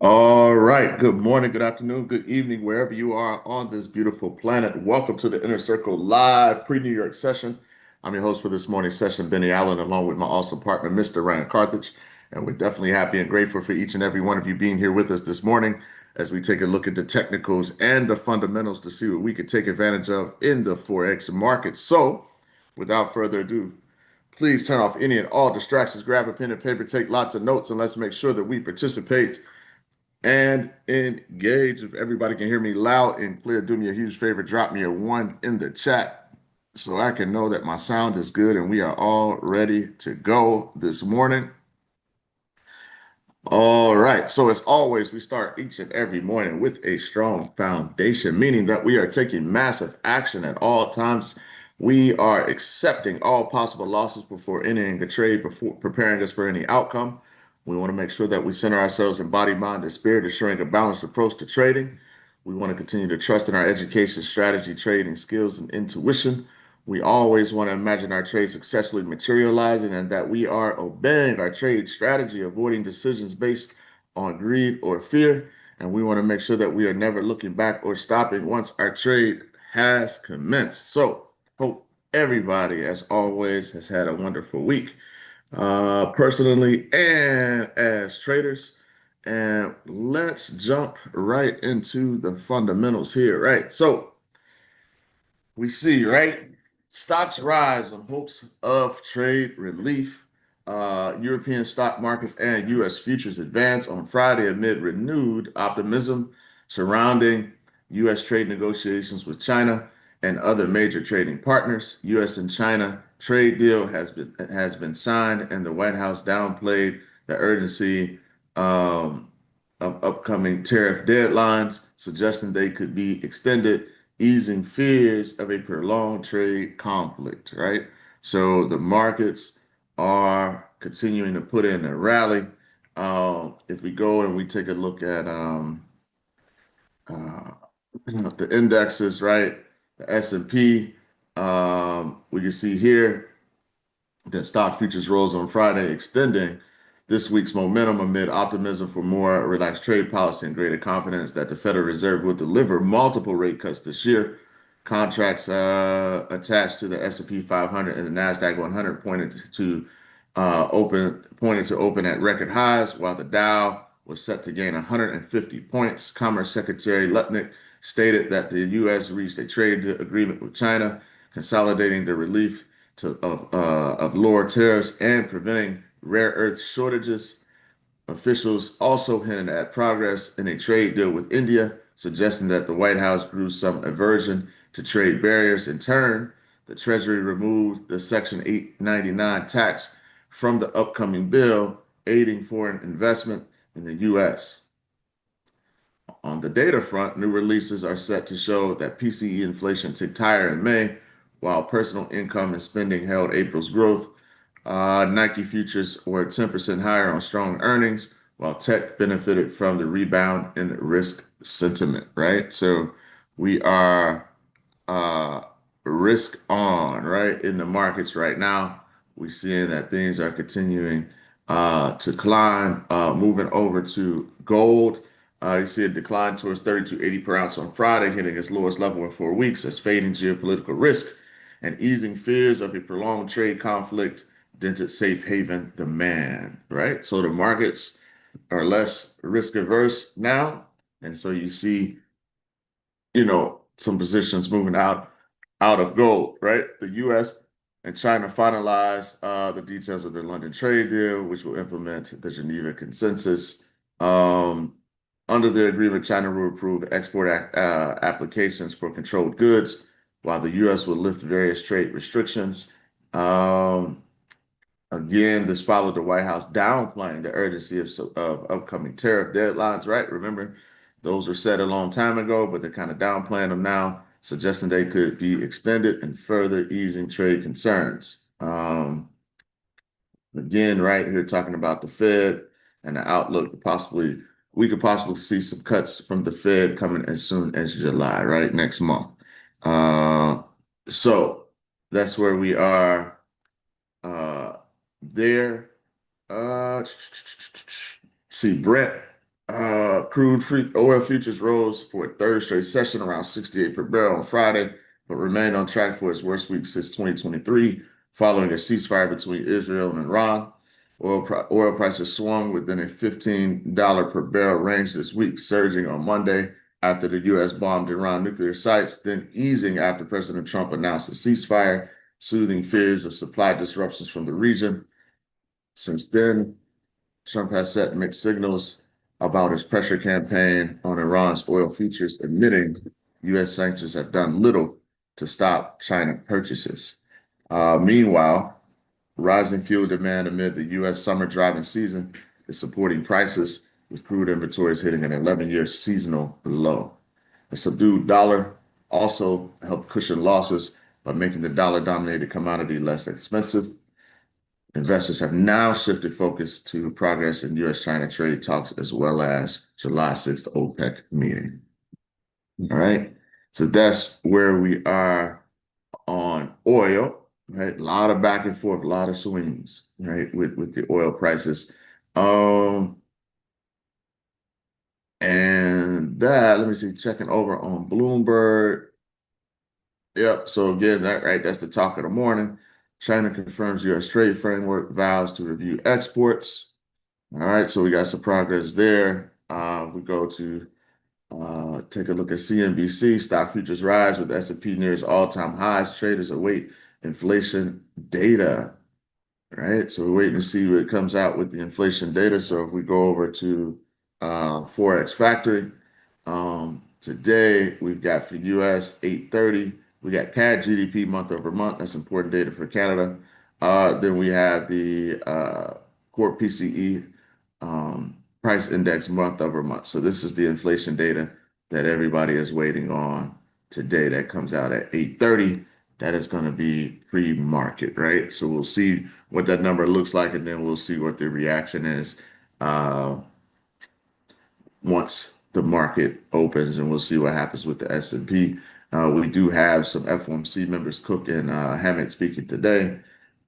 All right. Good morning, good afternoon, good evening, wherever you are on this beautiful planet. Welcome to the Inner Circle Live pre-New York session. I'm your host for this morning's session, Benny Allen, along with my awesome partner, Mr. Ryan Carthage. And we're definitely happy and grateful for each and every one of you being here with us this morning as we take a look at the technicals and the fundamentals to see what we could take advantage of in the Forex market. So, without further ado, please turn off any and all distractions, grab a pen and paper, take lots of notes, and let's make sure that we participate and engage. If everybody can hear me loud and clear, do me a huge favor, drop me a one in the chat so I can know that my sound is good and we are all ready to go this morning. All right. So as always, we start each and every morning with a strong foundation, meaning that we are taking massive action at all times. We are accepting all possible losses before entering a trade, before preparing us for any outcome. We want to make sure that we center ourselves in body, mind, and spirit, ensuring a balanced approach to trading. We want to continue to trust in our education, strategy, trading skills, and intuition. We always want to imagine our trade successfully materializing and that we are obeying our trade strategy, avoiding decisions based on greed or fear. And we want to make sure that we are never looking back or stopping once our trade has commenced. So, hope everybody, as always, has had a wonderful week, personally and as traders. And let's jump right into the fundamentals here, right? So, we see, right? Stocks rise on hopes of trade relief. European stock markets and U.S. futures advance on Friday amid renewed optimism surrounding U.S. trade negotiations with China and other major trading partners. U.S. and China trade deal has been signed, and the White House downplayed the urgency of upcoming tariff deadlines, suggesting they could be extended, easing fears of a prolonged trade conflict, right? So the markets are continuing to put in a rally. If we go and we take a look at uh, the indexes, right? The S&P, we can see here that stock futures rose on Friday, extending this week's momentum amid optimism for more relaxed trade policy and greater confidence that the Federal Reserve will deliver multiple rate cuts this year. Contracts attached to the S&P 500 and the Nasdaq 100 pointed to open at record highs, while the Dow was set to gain 150 points. Commerce Secretary Lutnick stated that the U.S. reached a trade agreement with China, consolidating the relief of lower tariffs and preventing rare earth shortages. Officials also hinted at progress in a trade deal with India, suggesting that the White House grew some aversion to trade barriers. In turn, the Treasury removed the Section 899 tax from the upcoming bill, aiding foreign investment in the U.S. On the data front, new releases are set to show that PCE inflation ticked higher in May, while personal income and spending held April's growth. Nike futures were 10% higher on strong earnings, while tech benefited from the rebound in risk sentiment, right? So we are uh, risk on, right, in the markets right now. We're seeing that things are continuing to climb, moving over to gold. You see a decline towards 32.80 per ounce on Friday, hitting its lowest level in 4 weeks as fading geopolitical risk and easing fears of a prolonged trade conflict dented safe haven demand, right? So the markets are less risk averse now. And so you see, some positions moving out of gold, right? The U.S. and China finalized the details of the London trade deal, which will implement the Geneva Consensus. Under the agreement, China will approve export applications for controlled goods, while the U.S. will lift various trade restrictions. Um, Again, this followed the White House downplaying the urgency of upcoming tariff deadlines, right? Remember, those were set a long time ago, but they're kind of downplaying them now, suggesting they could be extended and further easing trade concerns. Again, right here talking about the Fed and the outlook, we could possibly see some cuts from the Fed coming as soon as July, right? Next month. So that's where we are there. Uh, See, Brent. Crude free oil futures rose for a third straight session around 68 per barrel on Friday, but remained on track for its worst week since 2023, following a ceasefire between Israel and Iran. Oil prices swung within a $15 per barrel range this week, surging on Monday after the U.S. bombed Iran nuclear sites, then easing after President Trump announced a ceasefire, soothing fears of supply disruptions from the region. Since then, Trump has sent mixed signals about his pressure campaign on Iran's oil futures, admitting U.S. sanctions have done little to stop China purchases. Meanwhile, rising fuel demand amid the U.S. summer driving season is supporting prices, with crude inventories hitting an 11-year seasonal low. A subdued dollar also helped cushion losses by making the dollar-dominated commodity less expensive. Investors have now shifted focus to progress in U.S.-China trade talks as well as July 6th OPEC meeting. All right. So that's where we are on oil, right? A lot of back and forth, a lot of swings, right, with the oil prices. And that, let me see, checking over on Bloomberg. Yep. So again, that's the talk of the morning. China confirms U.S. trade framework, vows to review exports. All right, so we got some progress there. We go to take a look at CNBC. Stock futures rise with S&P near its all-time highs. Traders await inflation data. All right, so we're waiting to see what comes out with the inflation data. So if we go over to Forex Factory, today we've got for US 830, we got CAD GDP month over month. That's important data for Canada. Then we have the core PCE price index month over month. So this is the inflation data that everybody is waiting on today. That comes out at 8:30. That is going to be pre-market, right? So we'll see what that number looks like, and then we'll see what the reaction is uh, once the market opens, and we'll see what happens with the S&P. We do have some FOMC members, Cook and Hammett, speaking today.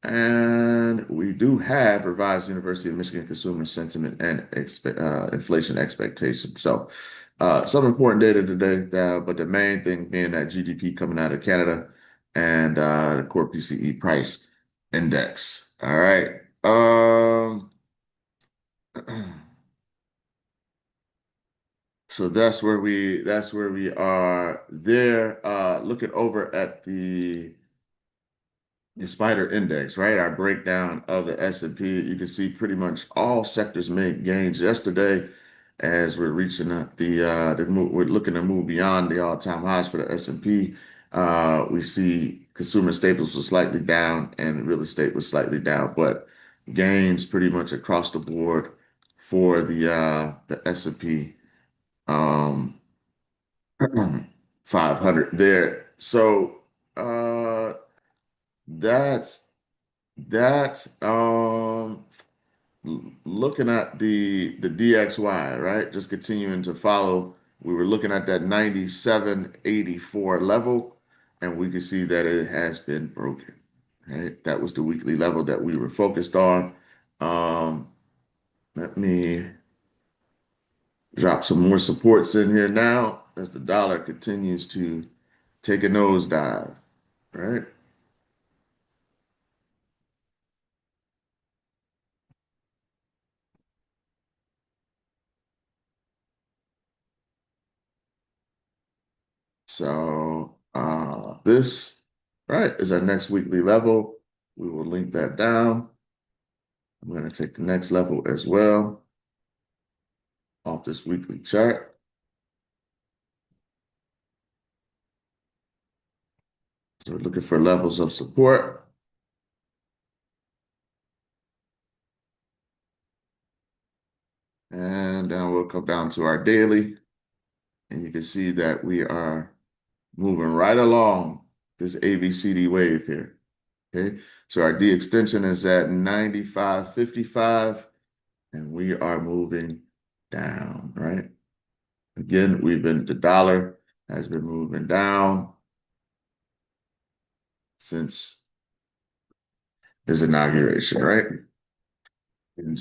And we do have revised University of Michigan consumer sentiment and inflation expectations. So some important data today, but the main thing being that GDP coming out of Canada and the core PCE price index. All right. So that's where we are there. Looking over at the spider index, right? Our breakdown of the S&P, you can see pretty much all sectors made gains yesterday as we're reaching the move, we're looking to move beyond the all-time highs for the S&P. We see consumer staples was slightly down and real estate was slightly down, but gains pretty much across the board for the S&P 500 there. So that's that. Looking at the DXY, right? Just continuing to follow. We were looking at that 97.84 level, and we can see that it has been broken. Right? That was the weekly level that we were focused on. Um, Let me drop some more supports in here now as the dollar continues to take a nosedive, right? So this, right, is our next weekly level. We will link that down. I'm going to take the next level as well off this weekly chart. So we're looking for levels of support. And then we'll come down to our daily. And you can see that we are moving right along this ABCD wave here. Okay. So our D extension is at 95.55, and we are moving down, right? Again, the dollar has been moving down since his inauguration, right? And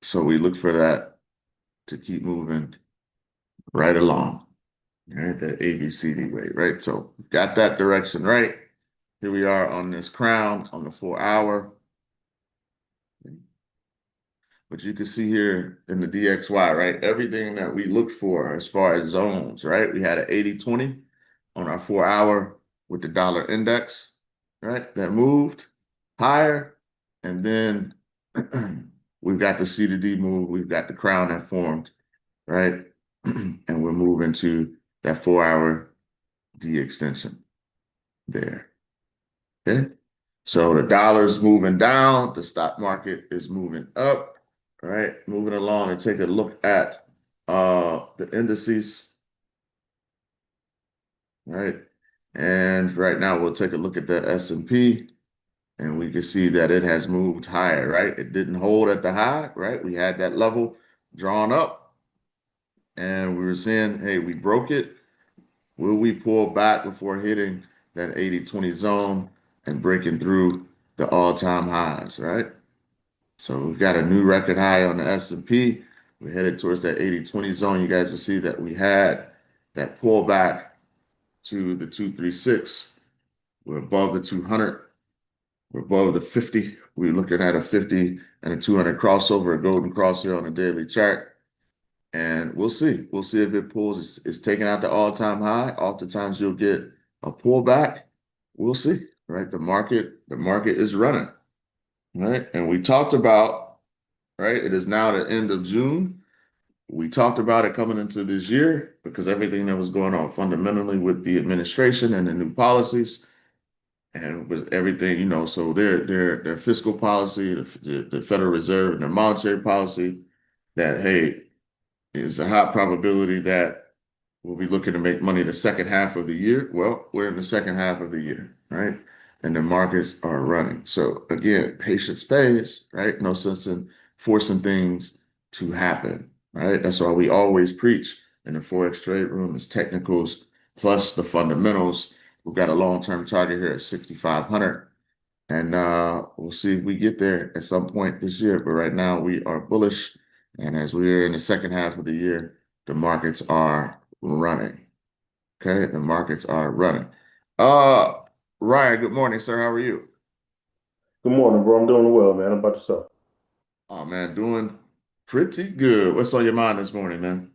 so we look for that to keep moving right along. Right, that ABCD way, right? So got that direction right. Here we are on this crown on the 4 hour. But you can see here in the DXY, right? Everything that we look for as far as zones, right? We had an 80-20 on our 4 hour with the dollar index, right? That moved higher. And then we've got the C to D move. We've got the crown that formed, right? And we're moving to that 4 hour D extension there. Okay. So the dollar's moving down, the stock market is moving up, right? Moving along and take a look at the indices, right? And right now we'll take a look at the S&P and we can see that it has moved higher, right? It didn't hold at the high, right? We had that level drawn up and we were saying, hey, we broke it. Will we pull back before hitting that 80-20 zone and breaking through the all-time highs, right? So we've got a new record high on the S&P. We're headed towards that 80-20 zone. You guys will see that we had that pullback to the 236. We're above the 200. We're above the 50. We're looking at a 50 and a 200 crossover, a golden cross here on the daily chart. And we'll see. We'll see if it pulls. It's taking out the all-time high. Oftentimes you'll get a pullback. We'll see, right? The market is running, right? And we talked about, right? It is now the end of June. We talked about it coming into this year because everything that was going on fundamentally with the administration and the new policies and with everything, so their fiscal policy, the Federal Reserve and their monetary policy that, hey, is a high probability that we'll be looking to make money the second half of the year. Well, we're in the second half of the year, right? And the markets are running. So again, patience pays, right? No sense in forcing things to happen, right? That's why we always preach in the Forex trade room is technicals plus the fundamentals. We've got a long-term target here at 6,500. And we'll see if we get there at some point this year. But right now we are bullish. And as we're in the second half of the year, the markets are running. Okay, the markets are running. Uh, Ryan, good morning, sir. How are you? Good morning, bro. I'm doing well, man. How about yourself? Oh man, doing pretty good. What's on your mind this morning, man?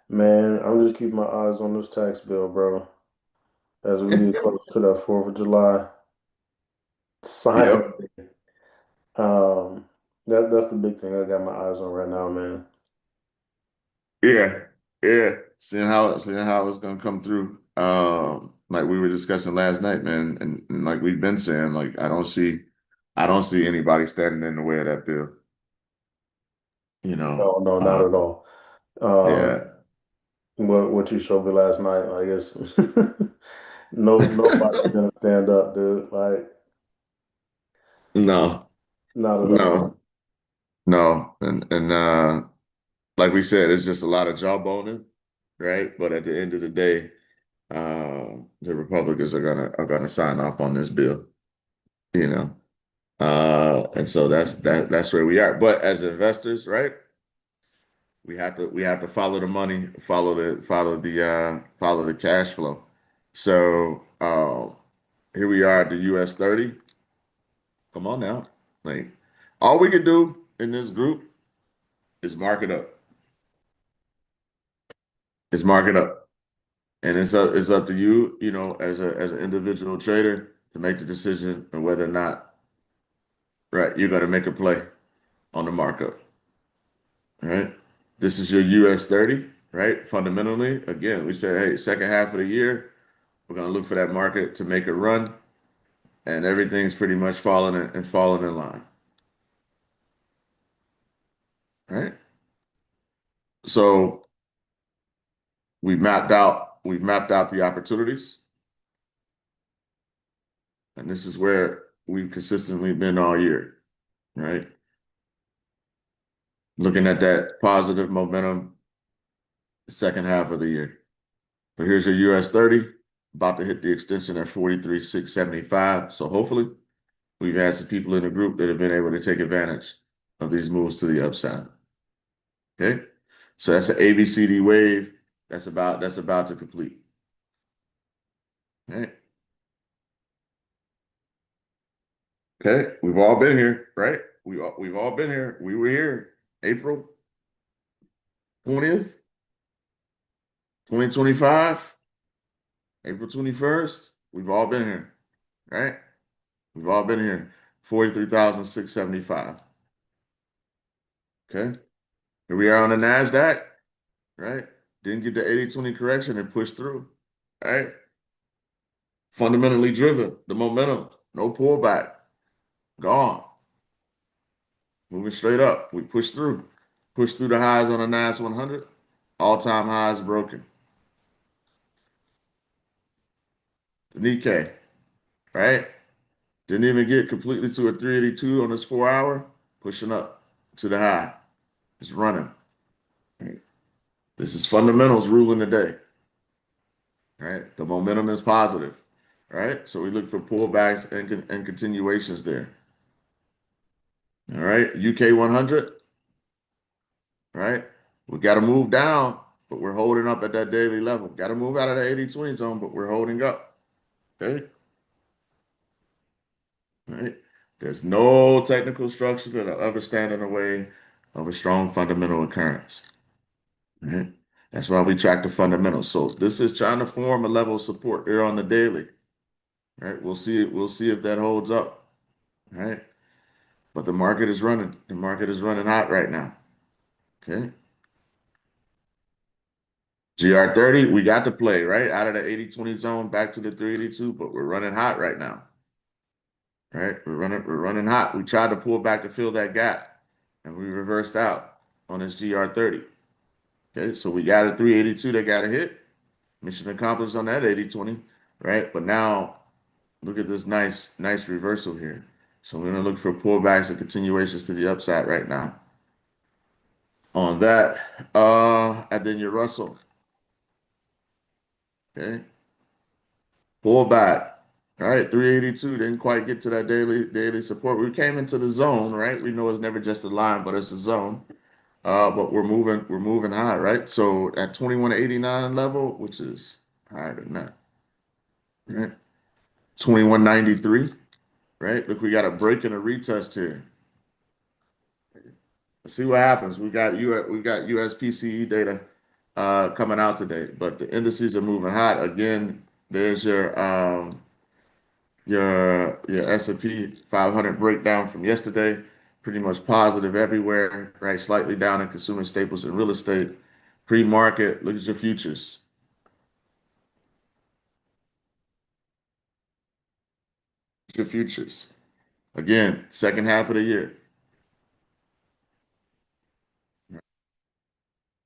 Man, I'm just keeping my eyes on this tax bill, bro. As we get close to that 4th of July signing. Yep. That's the big thing I got my eyes on right now, man. Yeah. Yeah. Seeing how it's gonna come through. Like we were discussing last night, man, and like we've been saying, like I don't see anybody standing in the way of that bill. You know, No, no, not uh, at all. Um, yeah. what you showed me last night, I guess nobody's gonna stand up, dude. Like, No, not at all. no, no. And like we said, it's just a lot of jawboning, right? But at the end of the day, the Republicans are gonna sign off on this bill, you know. And so that's where we are. But as investors, right? We have to follow the money, follow the cash flow. So here we are at the US 30. Come on now. Like all we can do in this group is mark it up. Is mark it up. And it's up to you, as an individual trader to make the decision on whether or not, right, you're gonna make a play on the markup. Right? This is your US 30, right? Fundamentally, again, we said, hey, second half of the year, we're gonna look for that market to make a run, and everything's pretty much falling in line. Right? So we've mapped out the opportunities, and this is where we've consistently been all year, right? Looking at that positive momentum second half of the year. But here's your US 30, about to hit the extension at 43,675. So hopefully we've had some people in the group that have been able to take advantage of these moves to the upside. Okay. So that's an ABCD wave that's about to complete. Right? Okay, we've all been here, right? We've all been here. We were here April 20th, 2025, April 21st. We've all been here, right? We've all been here. 43,675. Okay. Here we are on the NASDAQ, right? Didn't get the 80-20 correction and pushed through, right? Fundamentally driven, the momentum, no pullback, gone, moving straight up. We pushed through the highs on the NAS 100, all-time highs broken. The Nikkei, right? Didn't even get completely to a 382 on this 4 hour, pushing up to the high. It's running. Right? This is fundamentals ruling the day, right? The momentum is positive, right? So we look for pullbacks and continuations there. All right, UK 100, right? We got to move down, but we're holding up at that daily level. Got to move out of the 80-20 zone, but we're holding up. Okay. Right? There's no technical structure that'll ever stand in the way of a strong fundamental occurrence. Right? That's why we track the fundamentals. So this is trying to form a level of support here on the daily. Right? We'll see. We'll see if that holds up. Right? But the market is running. The market is running hot right now. Okay. GR30, we got to play, right? Out of the 80-20 zone back to the 382, but we're running hot right now. Right? We're running hot. We tried to pull back to fill that gap, and we reversed out on this GR30. Okay, so we got a 382 that got a hit. Mission accomplished on that 80-20, right? But now look at this nice reversal here. So we're gonna look for pullbacks and continuations to the upside right now. On that, and then your Russell. Okay. Pullback. All right, 382 didn't quite get to that daily support. We came into the zone, right? We know it's never just a line, but it's a zone. But we're moving high, right? So at 2189 level, which is higher than that, right? 2193, right? Look, we got a break and a retest here. Let's see what happens. We got US PCE data coming out today, but the indices are moving hot. Again, there's your S&P 500 breakdown from yesterday, pretty much positive everywhere, right? Slightly down in consumer staples and real estate. Pre-market, look at your futures. Your futures. Again, second half of the year.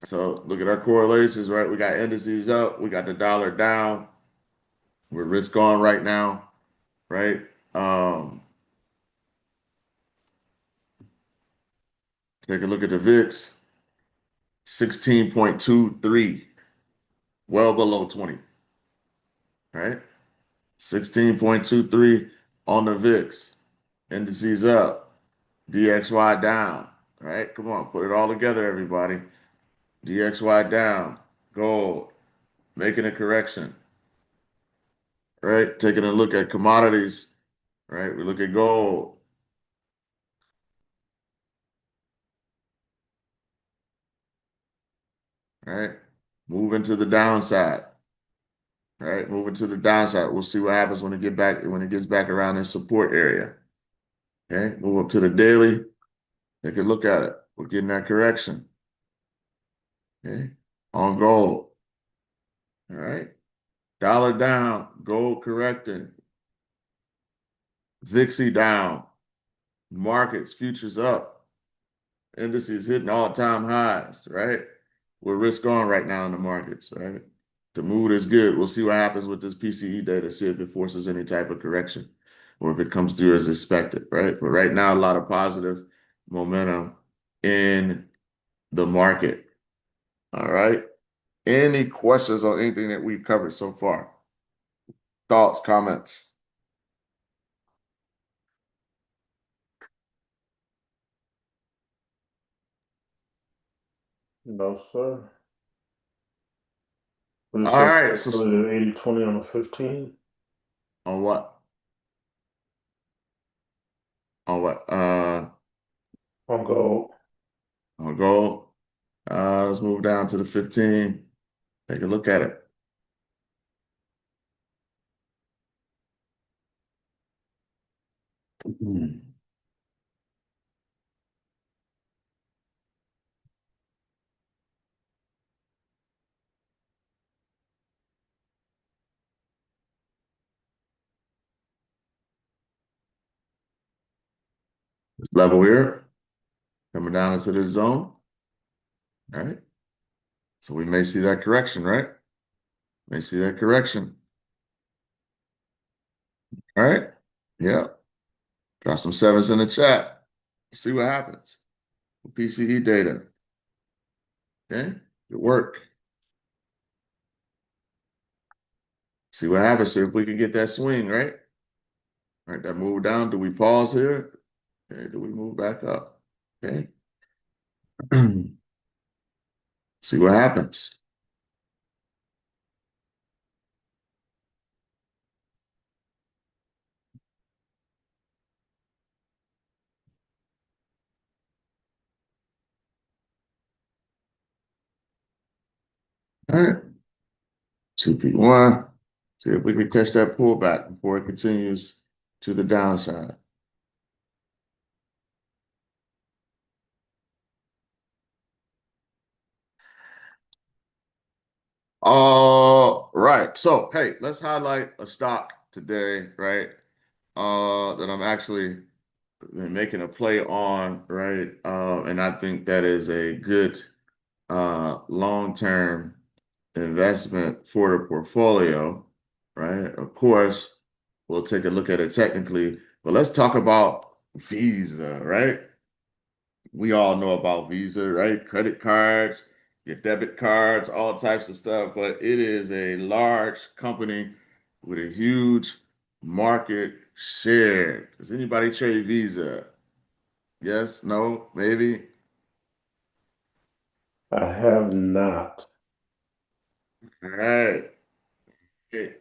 So look at our correlations, right? We got indices up, we got the dollar down, we're risk on right now, right? Take a look at the VIX, 16.23, well below 20, right? 16.23 on the VIX. Indices up, DXY down, right? Come on, put it all together, everybody. DXY down, gold, making a correction, right? Taking a look at commodities, right? We look at gold, right? Moving to the downside, right? Moving to the downside. We'll see what happens when it gets back around this support area. Okay, move up to the daily. Take a look at it. We're getting that correction. Okay, on gold. All right, dollar down, gold correcting, VIXY down, markets, futures up, indices hitting all-time highs, right? We're risk on right now in the markets, right? The mood is good. We'll see what happens with this PCE data, see if it forces any type of correction or if it comes through as expected, right? But right now, a lot of positive momentum in the market. All right. Any questions on anything that we've covered so far? Thoughts, comments? No, sir. We just All say right. So calculated 80/20 on the 15 on what? On what? on gold. On gold. Let's move down to the 15. Take a look at it. Hmm. Level here, coming down into this zone. All right. So we may see that correction, right? May see that correction. All right. Yeah. Drop some sevens in the chat. See what happens. PCE data. Okay. Good work. See what happens. See if we can get that swing, right? All right. That move down. Do we pause here? Okay. Do we move back up? Okay. See what happens. All right. 2P1. See if we can catch that pullback before it continues to the downside. All right. So, hey, let's highlight a stock today, right? That I'm actually making a play on, right? And I think that is a good long-term investment for the portfolio, right? Of course, we'll take a look at it technically, but let's talk about Visa, right? We all know about Visa, right? Credit cards, your debit cards, all types of stuff, but it is a large company with a huge market share. Does anybody trade Visa? Yes, no, maybe? I have not. All right. Okay.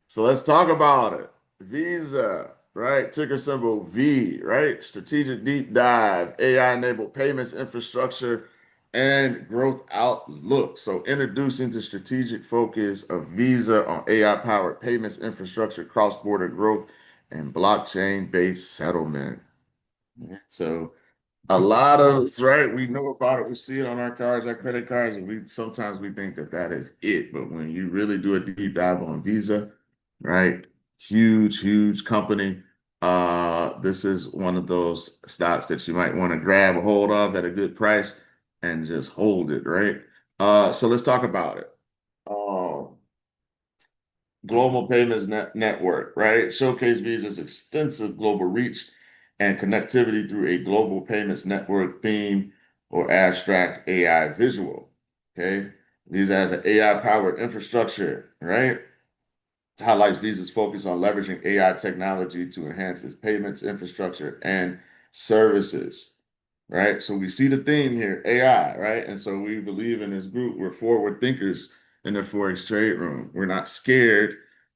So let's talk about it. Visa, right? Ticker symbol V, right? Strategic deep dive, AI-enabled payments infrastructure, and growth outlook. So introducing the strategic focus of Visa on AI-powered payments infrastructure, cross-border growth, and blockchain-based settlement. So a lot of us, right? We know about it. We see it on our cards, our credit cards, and we sometimes we think that that is it. But when you really do a deep dive on Visa, right? Huge, huge company. This is one of those stocks that you might want to grab a hold of at a good price and just hold it, right? So let's talk about it. Um, Global Payments Network, right? Showcase Visa's extensive global reach and connectivity through a global payments network theme or abstract AI visual. Okay. Visa has an AI powered infrastructure, right? It highlights Visa's focus on leveraging AI technology to enhance its payments infrastructure and services, right? So we see the theme here, AI, right? And so we believe in this group, we're forward thinkers in the Forex trade room. We're not scared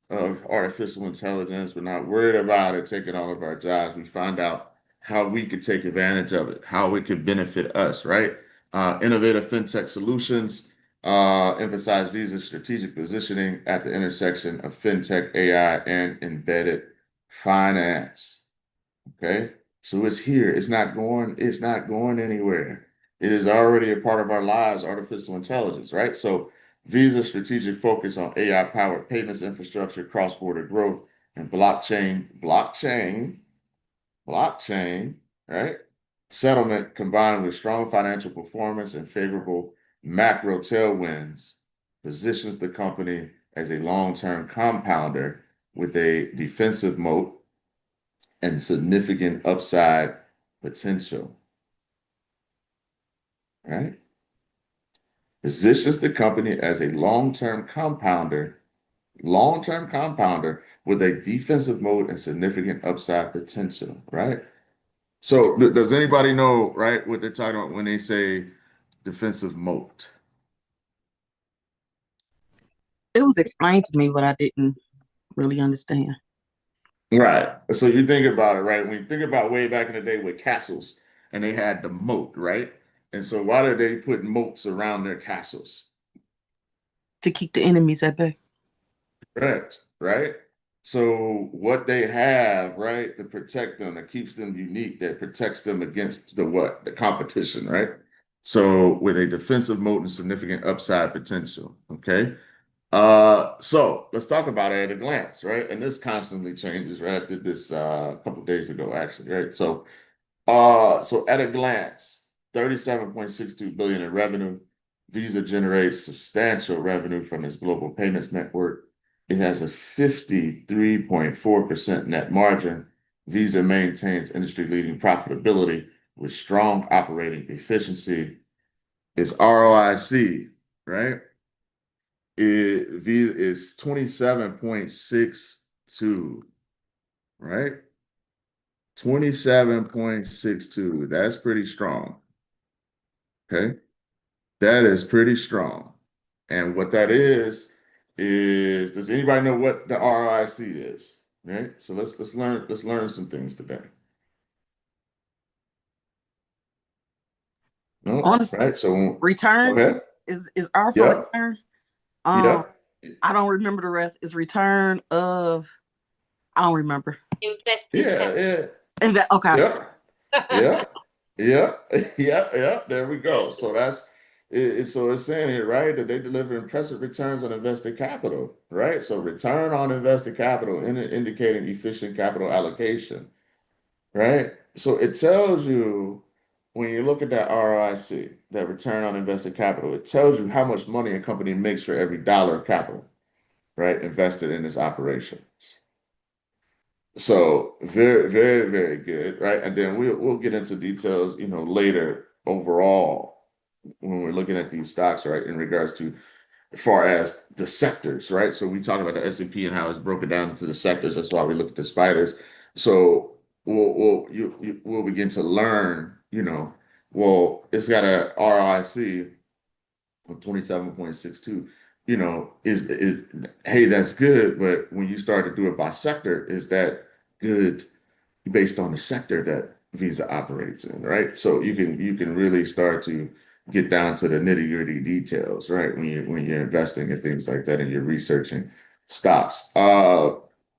of artificial intelligence. We're not worried about it taking all of our jobs. We find out how we could take advantage of it, how it could benefit us, right? Innovative fintech solutions emphasize Visa's strategic positioning at the intersection of fintech, AI, and embedded finance. Okay. So it's here. It's not going anywhere. It is already a part of our lives, artificial intelligence, right? So Visa's strategic focus on AI-powered payments infrastructure, cross-border growth, and blockchain, right? Settlement combined with strong financial performance and favorable macro tailwinds positions the company as a long-term compounder with a defensive moat and significant upside potential, right? Positions the company as a long-term compounder with a defensive mode and significant upside potential, right? So does anybody know, right, what they're talking about when they say defensive moat. It was explained to me, but I didn't really understand. Right. So you think about it, right? When you think about way back in the day with castles and they had the moat, right? And so why did they put moats around their castles? To keep the enemies at bay. Correct, right? So what they have, right, to protect them, that keeps them unique, that protects them against the what? The competition, right? So with a defensive moat and significant upside potential, okay? So let's talk about it at a glance, right? And this constantly changes, right? I did this a couple days ago, actually, right? So at a glance, 37.62 billion in revenue. Visa generates substantial revenue from its global payments network. It has a 53.4% net margin. Visa maintains industry-leading profitability with strong operating efficiency. Its ROIC, right? Visa is 27.62, right? 27.62. That's pretty strong. Okay. That is pretty strong. And what that is does anybody know what the ROIC is? Right? So let's learn some things today. No, Honestly, right? So go return ahead. is R for Yep. return. Um, Yep. I don't remember the rest. Is return of I don't remember. Invested Yeah, capital. yeah. And that okay. Yep. Yeah, yeah, yeah, yeah. There we go. So that's it. So it's saying here, right, that they deliver impressive returns on invested capital, right? So return on invested capital indicating efficient capital allocation, right? So it tells you when you look at that ROIC, that return on invested capital, it tells you how much money a company makes for every dollar of capital, right, invested in its operations. So very, very, very good, right? And then we'll get into details, later overall when we're looking at these stocks, right, in regards to as far as the sectors, right? So we talk about the S&P and how it's broken down into the sectors. That's why we look at the spiders. So we'll begin to learn, well, it's got a ROIC of 27.62, is hey, that's good, but when you start to do it by sector, is that good based on the sector that Visa operates in, right? So you can really start to get down to the nitty-gritty details, right? When you're investing in things like that and you're researching stocks.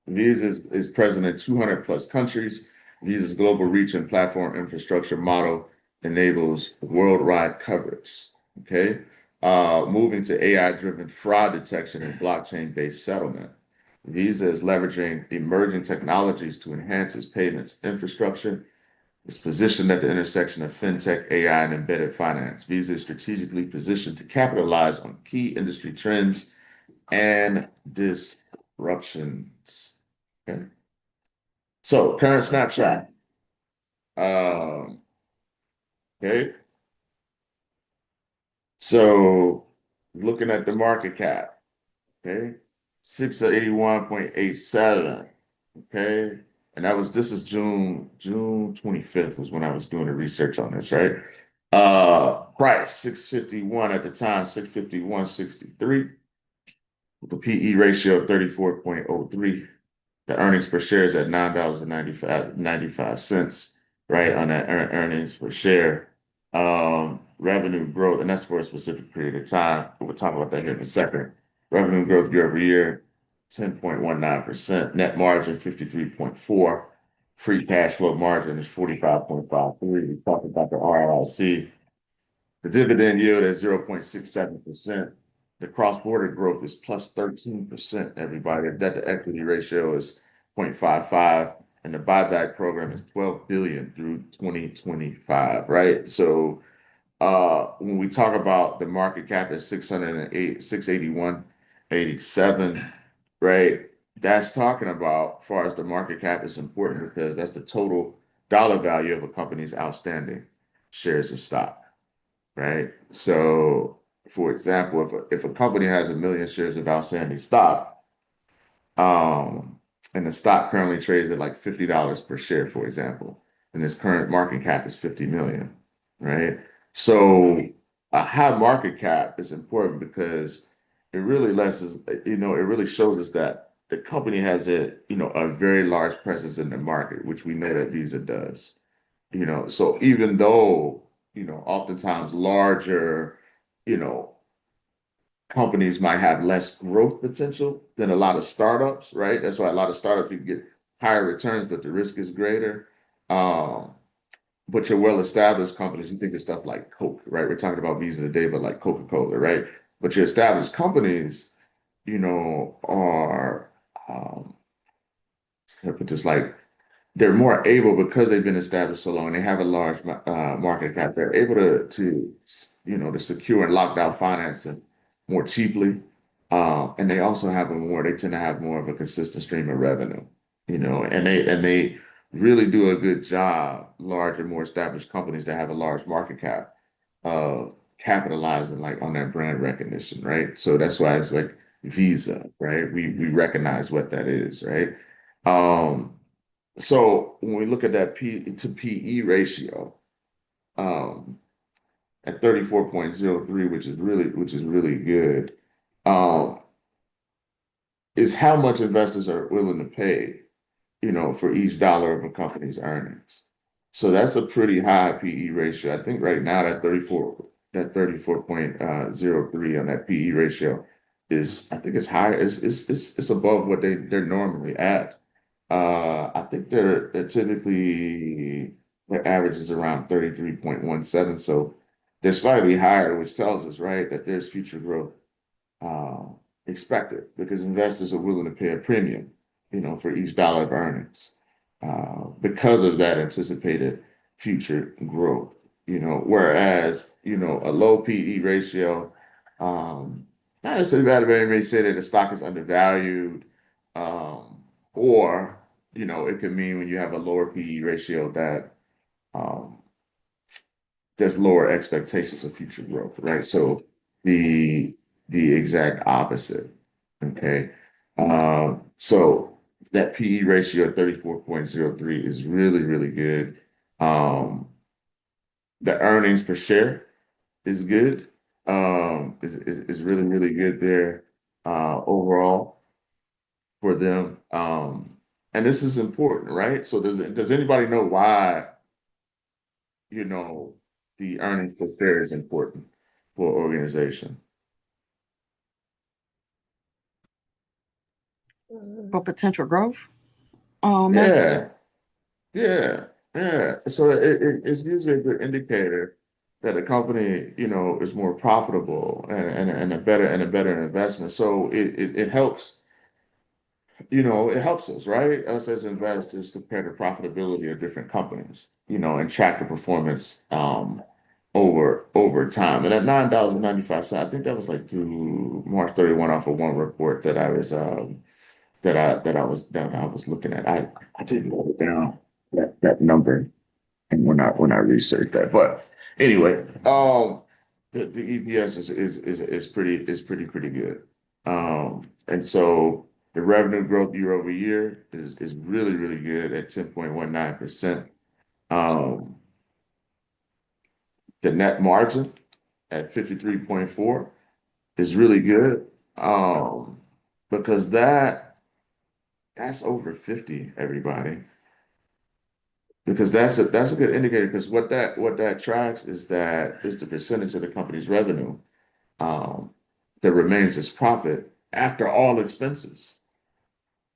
Visa is present in 200 plus countries. Visa's global reach and platform infrastructure model enables worldwide coverage. Okay. Moving to AI-driven fraud detection and blockchain-based settlement. Visa is leveraging emerging technologies to enhance its payments infrastructure. It's positioned at the intersection of fintech, AI, and embedded finance. Visa is strategically positioned to capitalize on key industry trends and disruptions. Okay. So, current snapshot. Okay. So, looking at the market cap. Okay. 681.87. Okay. And this is June 25th was when I was doing the research on this, right? Price 651 at the time, 651.63. With the PE ratio of 34.03. The earnings per share is at $9.95, right? On that earnings per share. Revenue growth, and that's for a specific period of time. We'll talk about that here in a second. Revenue growth year over year, 10.19%. Net margin, 53.4. Free cash flow margin is 45.53. We talked about the ROIC. The dividend yield is 0.67%. The cross-border growth is plus 13%, everybody. The debt to equity ratio is 0.55, and the buyback program is 12 billion through 2025, right? So when we talk about the market cap at 608, 681.87, right? That's talking about, as far as the market cap is important because that's the total dollar value of a company's outstanding shares of stock, right? So, for example, if a company has 1 million shares of outstanding stock, and the stock currently trades at like $50 per share, for example, and its current market cap is 50 million, right? So a high market cap is important because it really lets us, it really shows us that the company has a very large presence in the market, which we know that Visa does. So even though, oftentimes larger, you know, companies might have less growth potential than a lot of startups, right? That's why a lot of startups you can get higher returns, but the risk is greater. Um, but your well-established companies, you think of stuff like Coke, right? We're talking about Visa today, but like Coca-Cola, right? But your established companies, are just like they're more able because they've been established so long. They have a large market cap. They're able to secure and lock down financing more cheaply, and they also have a more. They tend to have more of a consistent stream of revenue. And they really do a good job. Larger, more established companies that have a large market cap capitalizing like on their brand recognition, right? So that's why it's like Visa, right? We recognize what that is, right? Um, so when we look at that P to PE ratio, um, at 34.03, which is really good, um, is how much investors are willing to pay, for each dollar of a company's earnings. So that's a pretty high PE ratio. I think right now that 34.03 on that PE ratio I think it's higher. It's above what they're normally at. I think they're typically their average is around 33.17. So they're slightly higher, which tells us, right, that there's future growth uh, expected because investors are willing to pay a premium, for each dollar of earnings because of that anticipated future growth. Whereas, a low PE ratio, not necessarily bad, but it may say that the stock is undervalued, or, it could mean when you have a lower PE ratio that um, there's lower expectations of future growth, right? So the the exact opposite. Okay. So that PE ratio of 34.03 is really, really good. Um, the earnings per share is good. Is really, really good there overall for them. And this is important, right? So does anybody know why you know, the earnings per share is important for an organization. For potential growth. Maybe. Yeah, yeah, yeah. So it's usually a good indicator that a company, is more profitable and a better investment. So it helps, it helps us, right? Us as investors compare the profitability of different companies, and track the performance over time. And at $9.95, I think that was like through March 31 off of one report that I was looking at. I didn't write it down that number and when I researched that. But anyway, the EPS is pretty good. And so the revenue growth year over year is really, really good at 10.19%. Um, the net margin at 53.4 is really good. Because that's over 50, everybody. Because that's a good indicator because what that tracks is the percentage of the company's revenue um, that remains as profit after all expenses.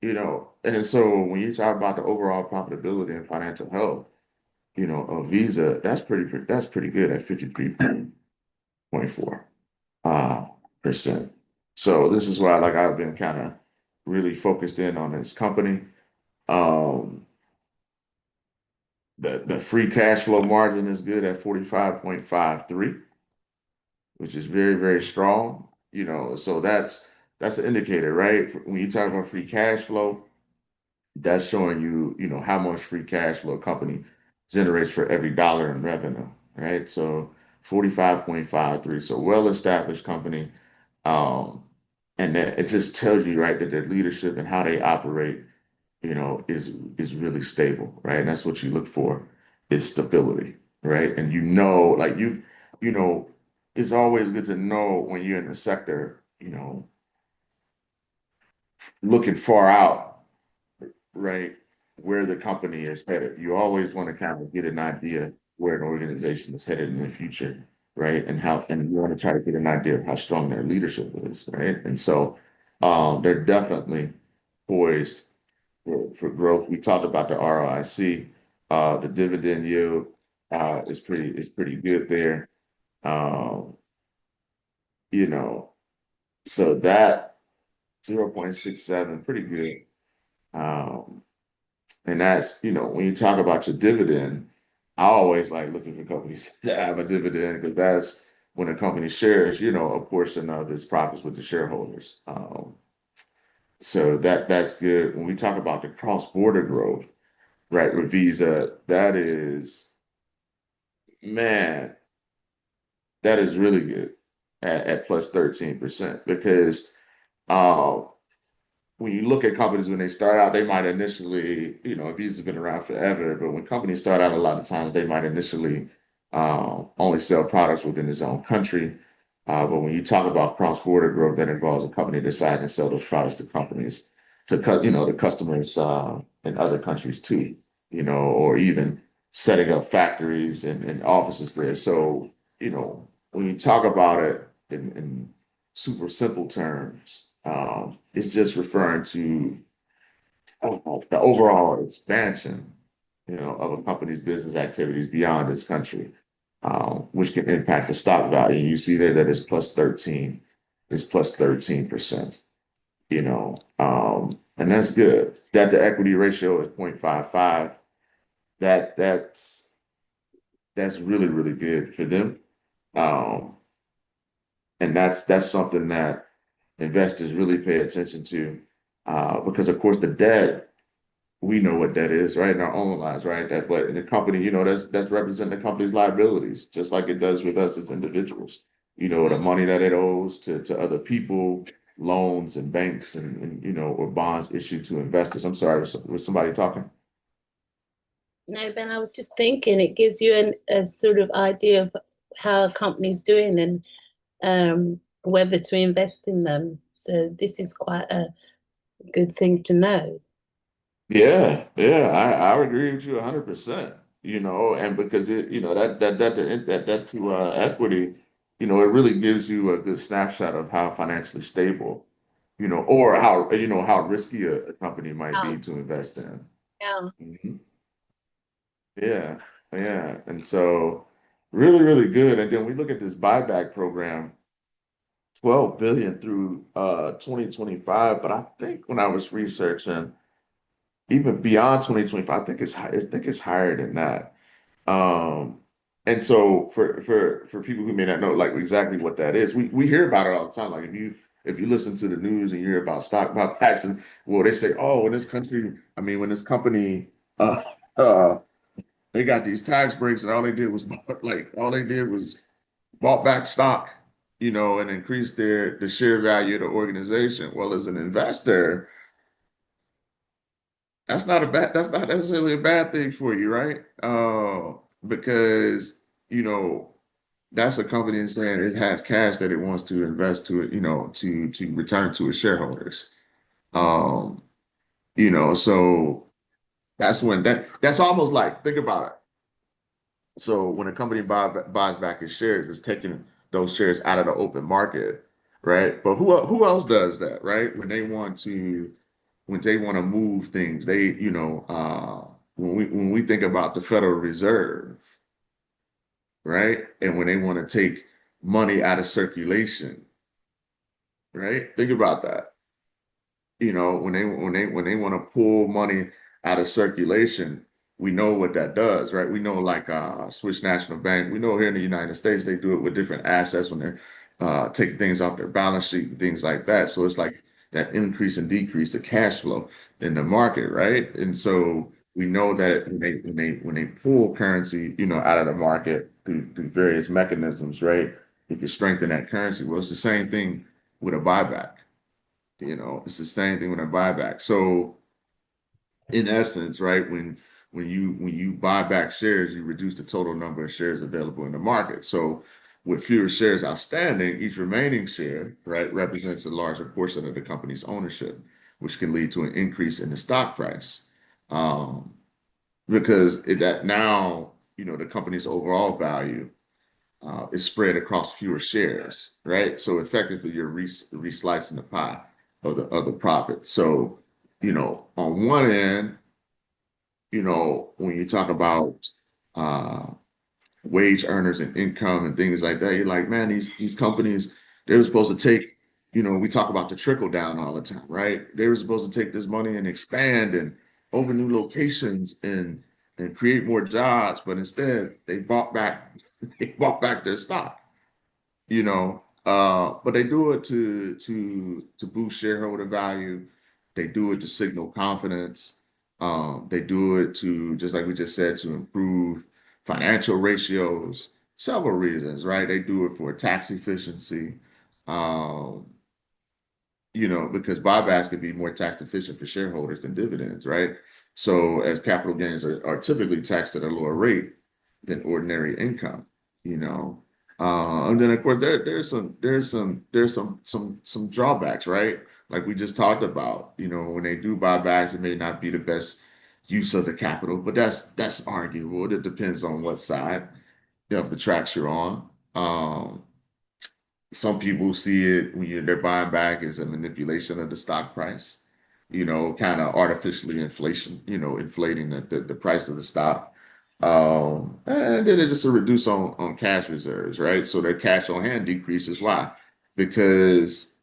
And so when you talk about the overall profitability and financial health, of Visa, that's pretty good at 53.4 uh percent. So this is why like I've been kind of really focused in on this company. Um, the free cash flow margin is good at 45.53, which is very, very strong. So that's an indicator, right? When you talk about free cash flow, that's showing you, how much free cash flow a company generates for every dollar in revenue, right? So 45.53. So well-established company. Um, and that it just tells you, right, that their leadership and how they operate is really stable, right? And that's what you look for is stability, right? And like you know, it's always good to know when you're in the sector, looking far out, right, where the company is headed. You always want to kind of get an idea where an organization is headed in the future, right? And you want to try to get an idea of how strong their leadership is, right? And so they're definitely poised for growth. We talked about the ROIC, the dividend yield is pretty good there. Um, you know, so that 0.67, pretty good. Um, And that's, when you talk about your dividend, I always like looking for companies to have a dividend because that's when a company shares, a portion of its profits with the shareholders. So that's good. When we talk about the cross-border growth, right, with Visa, man, that is really good at plus 13% because um, when you look at companies when they start out, they might initially, Visa's been around forever, but when companies start out, a lot of times they might initially only sell products within its own country. But when you talk about cross-border growth, that involves a company deciding to sell those products to companies to cut, to customers in other countries too, or even setting up factories and offices there. So, when you talk about it in super simple terms. It's just referring to the overall expansion, of a company's business activities beyond its country, which can impact the stock value. You see there that it's plus 13%, and that's good. That the equity ratio is 0.55. That's really, really good for them. Um, and that's something that investors really pay attention to because of course the debt, we know what that is, right, in our own lives, right, that but in the company, that's representing the company's liabilities just like it does with us as individuals, the money that it owes to other people, loans and banks and or bonds issued to investors. I'm sorry, was somebody talking? No, Ben, I was just thinking it gives you a sort of idea of how a company's doing and whether to invest in them. So this is quite a good thing to know. Yeah, I agree with you 100%. And because that to equity, it really gives you a good snapshot of how financially stable, or how risky a company might Yeah, be to invest in. yeah. Mhm. Yeah, yeah. And so really, really good. And then we look at this buyback program, 12 billion through 2025. But I think when I was researching, even beyond 2025, I think it's higher than that. Um, and so for people who may not know like exactly what that is, we hear about it all the time. Like if you listen to the news and you hear about stock buybacks, and well, they say, oh, when this company uh uh they got these tax breaks and all they did was bought back stock, and increased the share value of the organization. Well, as an investor, that's not necessarily a bad thing for you, right? Because you know that's a company saying it has cash that it wants to invest to it, to return to its shareholders. Um, so that's almost like think about it. So when a company buys back its shares, it's taking those shares out of the open market, right? But who else does that, right? When they want to move things, when we think about the Federal Reserve, right? And when they want to take money out of circulation, right? Think about that. When they want to pull money out of circulation, we know what that does, right? We know like Swiss National Bank, we know here in the United States they do it with different assets when they're taking things off their balance sheet and things like that. So it's like that increase and decrease of cash flow in the market, right? And so we know that when they pull currency, out of the market through various mechanisms, right? It can strengthen that currency. Well, it's the same thing with a buyback. It's the same thing with a buyback. So in essence, right, when you buy back shares, you reduce the total number of shares available in the market. So with fewer shares outstanding, each remaining share, right, represents a larger portion of the company's ownership, which can lead to an increase in the stock price. Um, because that now, the company's overall value is spread across fewer shares, right? So effectively, you're reslicing the pie of the profit. So, on one end, when you talk about uh, wage earners and income and things like that, you're like, man, these companies, they were supposed to take, we talk about the trickle down all the time, right? They were supposed to take this money and expand and open new locations and create more jobs, but instead they bought back they bought back their stock, but they do it to boost shareholder value. They do it to signal confidence. They do it to, just like we just said, to improve financial ratios. Several reasons, right? They do it for tax efficiency. Um, because buybacks can be more tax efficient for shareholders than dividends, right? So as capital gains are typically taxed at a lower rate than ordinary income, you know. And then of course there's some drawbacks, right? Like we just talked about, when they do buybacks, it may not be the best use of the capital, but that's arguable. It depends on what side of the tracks you're on. Some people see it when they're buying back as a manipulation of the stock price, kind of artificially inflating the price of the stock. And then it's just a reduce on cash reserves, right? So their cash on hand decreases. Why? Because,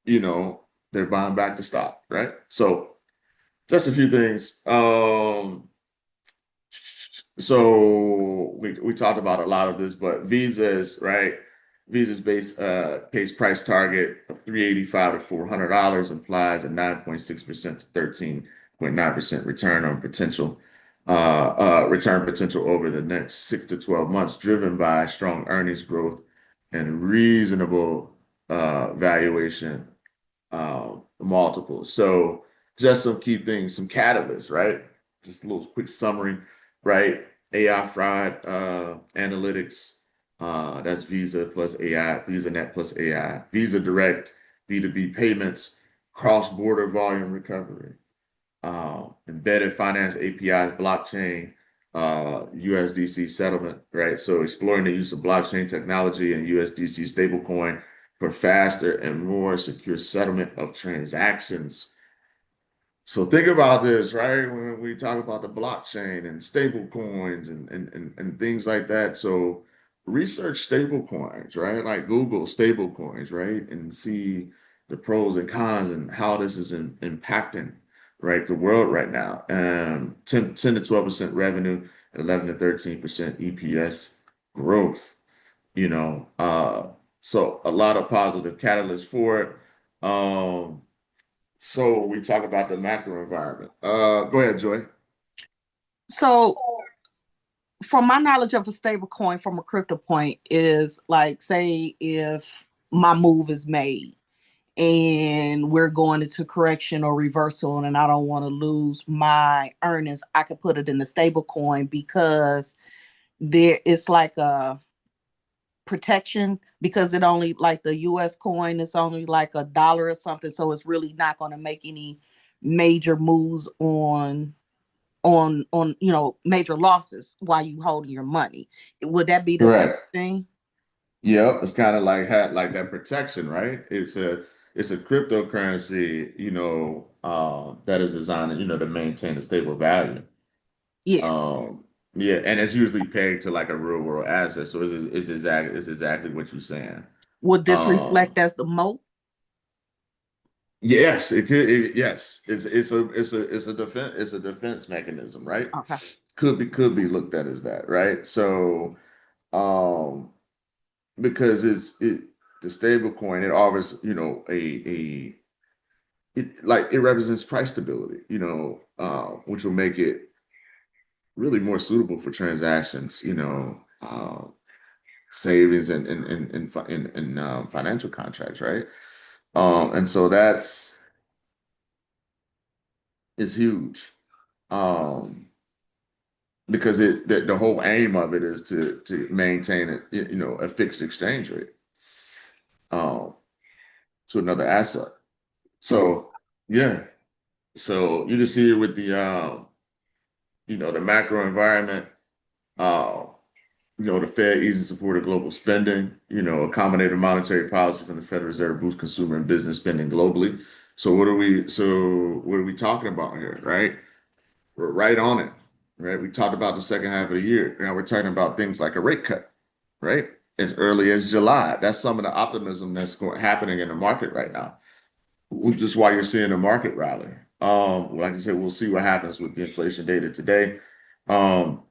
you know, they're buying back the stock, right? So just a few things. So we talked about a lot of this, but Visa's right. Visa's base price target of 385 to $400 implies a 9.6% to 13.9% return potential over the next 6 to 12 months, driven by strong earnings growth and reasonable valuation multiples. So just some key things, some catalysts, right? Just a little quick summary, right? AI fraud analytics, that's Visa plus AI, VisaNet plus AI, Visa Direct, B2B payments, cross-border volume recovery, embedded finance APIs, blockchain, USDC settlement, right? So exploring the use of blockchain technology and USDC stablecoin for faster and more secure settlement of transactions. So think about this, right? When we talk about the blockchain and stable coins and things like that. So research stable coins, right? Like Google stable coins, right? And see the pros and cons and how this is impacting, right, the world right now. 10 to 12% revenue, 11 to 13% EPS growth, so a lot of positive catalysts for it. So we talk about the macro environment. Go ahead, Joy. So from my knowledge of a stable coin from a crypto point is like, say if my move is made and we're going into correction or reversal and I don't want to lose my earnings, I could put it in the stable coin because there it's like a protection because it only like the US coin it's only like $1 or something, so it's really not going to make any major moves on major losses while you holding your money. Would that be the same Correct. thing? Yep, it's kind of like had like that protection, right? It's a cryptocurrency, that is designed, to maintain a stable value. Yeah. Um, yeah, and it's usually pegged to like a real world asset. So it's exactly what you're saying. Would this Um, reflect as the moat? yes, it could. Yes, it's a defense mechanism, right? Okay. Could be looked at as that, right? So, um, because the stable coin, it offers, it represents price stability, which will make it really more suitable for transactions, savings and financial contracts, right? And so that's is huge. Um, because the whole aim of it is to maintain a fixed exchange rate um, to another asset. So yeah, so you can see it with the macro environment. Uh, the Fed eases support of global spending. Accommodative monetary policy from the Federal Reserve boosts consumer and business spending globally. So what are we talking about here, right? We're right on it, right? We talked about the second half of the year. Now we're talking about things like a rate cut, right? As early as July. That's some of the optimism that's happening in the market right now, which is why you're seeing the market rally. Like I said, we'll see what happens with the inflation data today. Um,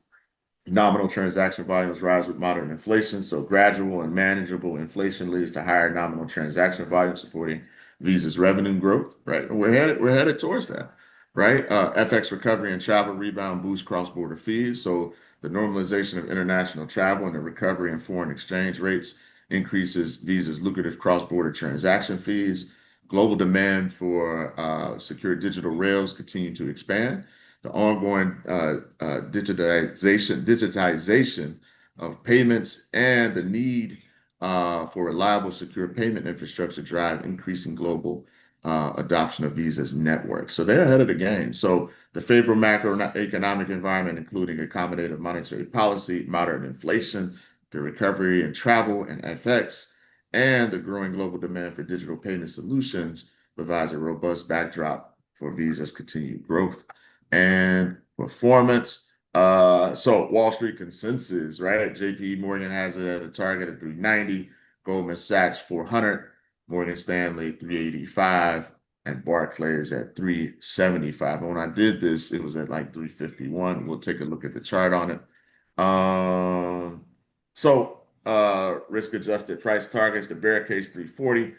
Nominal transaction volumes rise with moderate inflation, so gradual and manageable inflation leads to higher nominal transaction volume, supporting Visa's revenue growth. Right, and we're headed towards that. Right, FX recovery and travel rebound boost cross-border fees. So the normalization of international travel and the recovery in foreign exchange rates increases Visa's lucrative cross-border transaction fees. Global demand for secure digital rails continue to expand. The ongoing digitization of payments and the need for reliable, secure payment infrastructure drive increasing global adoption of Visa's network. So they're ahead of the game. So the favorable macroeconomic environment, including accommodative monetary policy, moderate inflation, the recovery in travel and FX, and the growing global demand for digital payment solutions provides a robust backdrop for Visa's continued growth and performance. So Wall Street consensus, right? JP Morgan has it at a target of 390, Goldman Sachs 400, Morgan Stanley 385, and Barclays at 375. And when I did this, it was at like 351. We'll take a look at the chart on it. Risk adjusted price targets, the bear case 340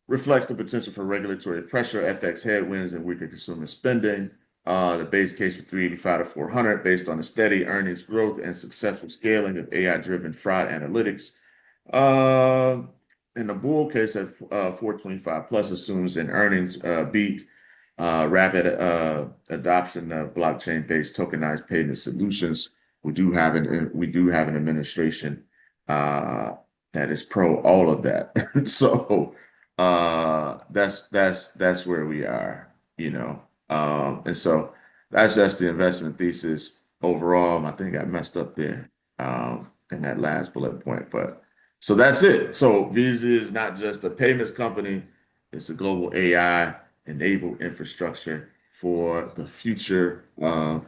reflects the potential for regulatory pressure, FX headwinds, and weaker consumer spending. The base case for 385 to 400 based on the steady earnings growth and successful scaling of AI-driven fraud analytics. And the bull case at 425 plus assumes an earnings beat, rapid adoption of blockchain-based tokenized payment solutions. We do have an administration that is pro all of that. So that's where we are, and so that's just the investment thesis overall. I think I messed up there in that last bullet point, but so that's it. So Visa is not just a payments company, it's a global AI enabled infrastructure for the future of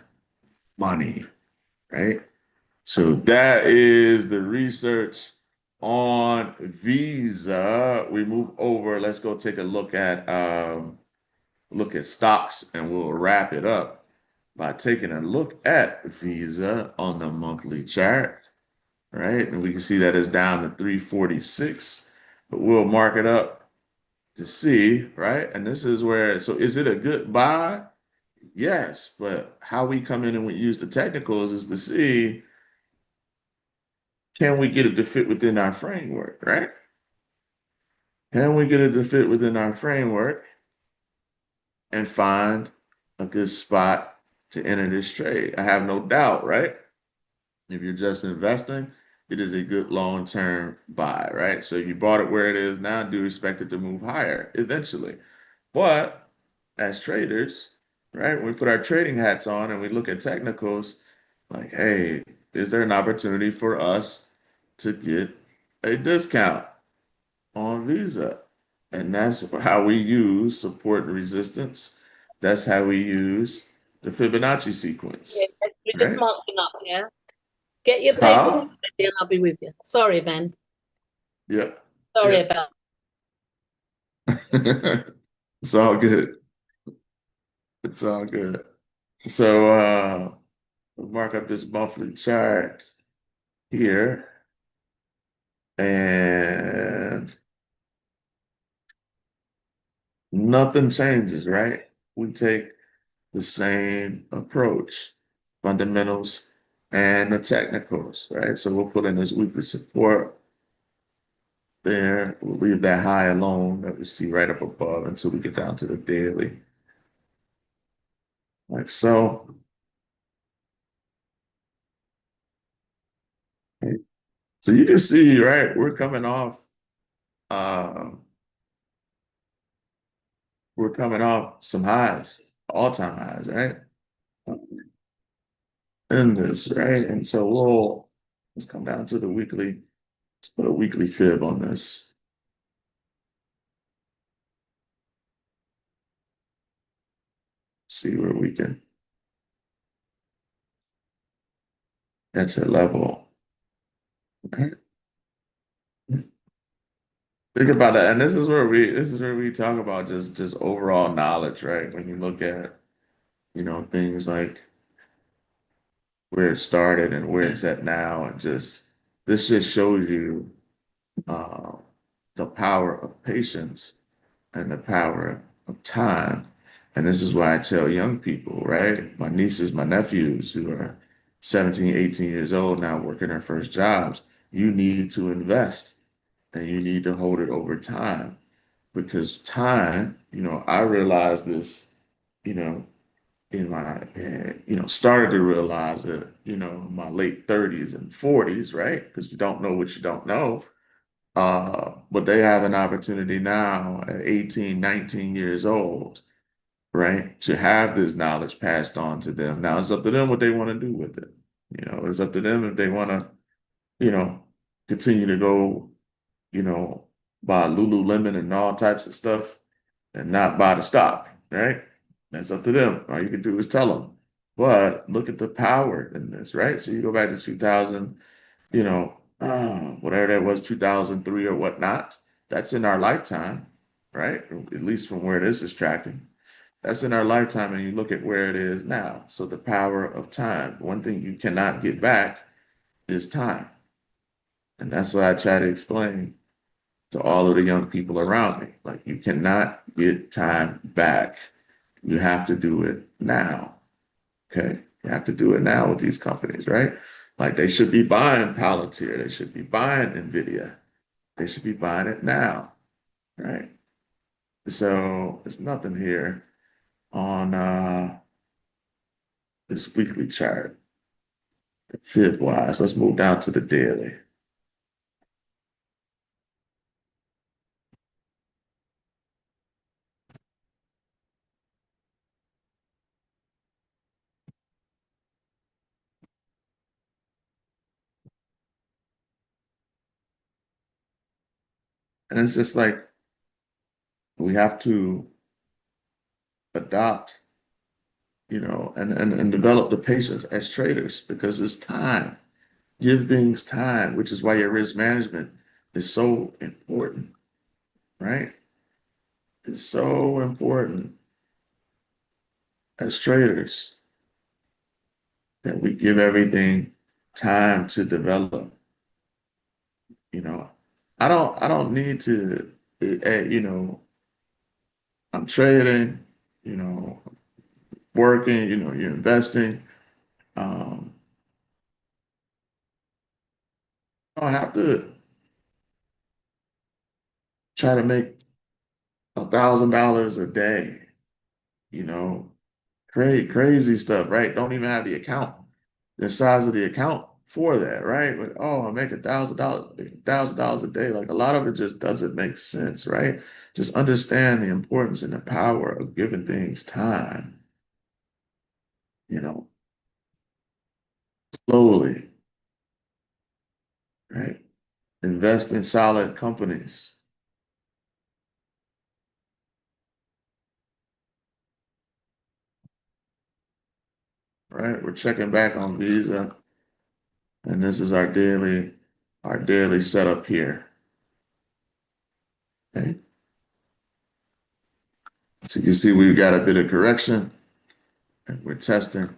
money, right? So that is the research on Visa. We move over. Let's go take a look at stocks, and we'll wrap it up by taking a look at Visa on the monthly chart, right? And we can see that it's down to 346, but we'll mark it up to see, right? And this is where, so is it a good buy? Yes, but how we come in and we use the technicals is to see, can we get it to fit within our framework, right? Can we get it to fit within our framework and find a good spot to enter this trade? I have no doubt, right? If you're just investing, it is a good long-term buy, right? So you bought it where it is now, do expect it to move higher eventually. But as traders, right, when we put our trading hats on and we look at technicals, like, hey, is there an opportunity for us to get a discount on Visa? And that's how we use support and resistance. That's how we use the Fibonacci sequence, Yeah, we're just right? marking up, yeah. Get your paper Huh? ready and I'll be with you. Sorry, Ben. Yep. Sorry Yep. about It's all good. It's all good. So we'll mark up this monthly chart here. And nothing changes, right? We take the same approach, fundamentals and the technicals, right? So we'll put in this weekly support there. We'll leave that high alone that we see right up above until we get down to the daily, like so. So you can see, right, um, we're coming off some highs, all-time highs, right? In this, right? And so let's come down to the weekly. Let's put a weekly fib on this. See where we can enter level. Right? Think about that. And this is where we talk about just overall knowledge, right? When you look at, things like where it started and where it's at now, and just this just shows you uh, the power of patience and the power of time. And this is why I tell young people, right? My nieces, my nephews who are 17, 18 years old now working their first jobs, you need to invest and you need to hold it over time because time, I realized this, you know, in started to realize that, my late 30s and 40s, right? Because you don't know what you don't know. But they have an opportunity now at 18, 19 years old, right, to have this knowledge passed on to them. Now it's up to them what they want to do with it. It's up to them if they want to, you know, continue to go, you know, buy Lululemon and all types of stuff and not buy the stock, right? That's up to them. All you can do is tell them. But look at the power in this, right? So you go back to 2000, whatever that was, 2003 or whatnot. That's in our lifetime, right? At least from where this is tracking. That's in our lifetime, and you look at where it is now. So the power of time. One thing you cannot get back is time. And that's what I try to explain to all of the young people around me. Like you cannot get time back. You have to do it now. Okay. You have to do it now with these companies, right? Like they should be buying Palantir. They should be buying NVIDIA. They should be buying it now, right? So there's nothing here on this weekly chart. Fib wise, let's move down to the daily. And it's just like we have to adopt, and develop the patience as traders because it's time. Give things time, which is why your risk management is so important, right? It's so important as traders that we give everything time to develop. You know, I don't need to, I'm trading, you know, working, you're investing. Um, I don't have to try to make $1,000 a day, you know, crazy stuff, right? Don't even have the account, the size of the account for that, right? But oh, I make $1,000 a day. Like a lot of it just doesn't make sense, right? Just understand the importance and the power of giving things time, you know, slowly, right? Invest in solid companies, right? We're checking back on Visa, and this is our daily setup here. Okay. So you can see we've got a bit of correction and we're testing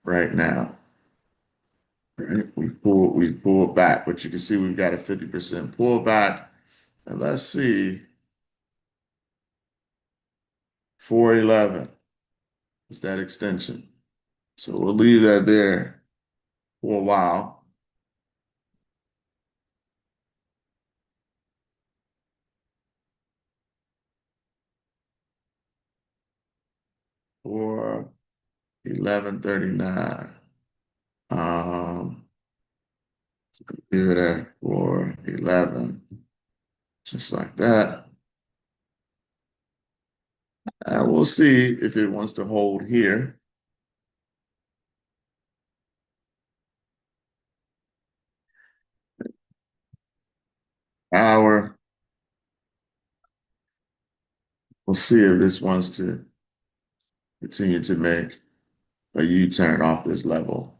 right now. Right? We pull back, but you can see we've got a 50% pullback. And let's see, 411 is that extension. So we'll leave that there for a while. For 1139. Leave it at 411, just like that. And we'll see if it wants to hold here. Hour. We'll see if this wants to continue to make a U-turn off this level.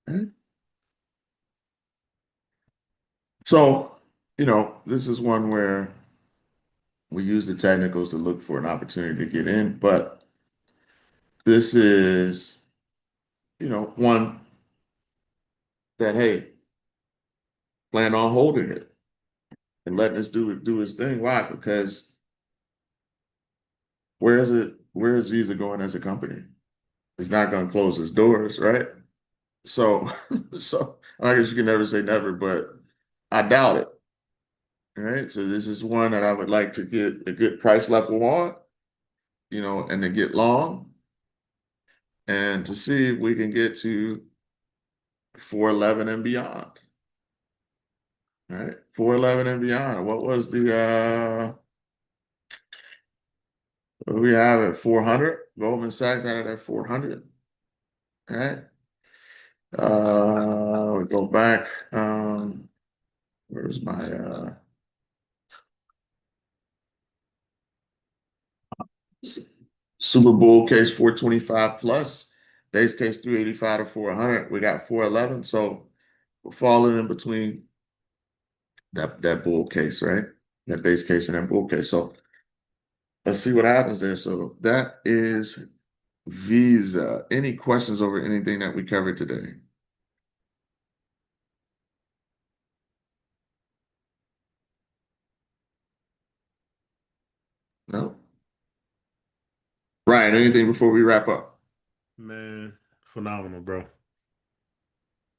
Okay. So, this is one where we use the technicals to look for an opportunity to get in, but this is, one that, hey, plan on holding it and letting us do its thing. Why? Because where is Visa going as a company? It's not going to close its doors, right? So, so I guess you can never say never, but I doubt it. All right. So this is one that I would like to get a good price level on, and to get long and to see if we can get to 411 and beyond. All right. 411 and beyond. What was what do we have at 400? Goldman Sachs had it at 400. All right. We go back. Where's my Super Bowl case 425 plus, base case 385 to 400. We got 411. So we're falling in between that bull case, right? That base case and that bull case. So let's see what happens there. So that is Visa. Any questions over anything that we covered today? No? Ryan, anything before we wrap up? Man, phenomenal, bro.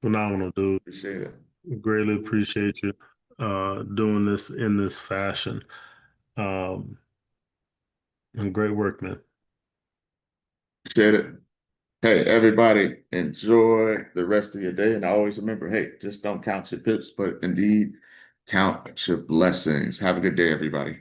Phenomenal, dude. Appreciate it. Greatly appreciate you doing this in this fashion. And great work, man. Appreciate it. Hey, everybody, enjoy the rest of your day. And always remember, hey, just don't count your pips, but indeed count your blessings. Have a good day, everybody.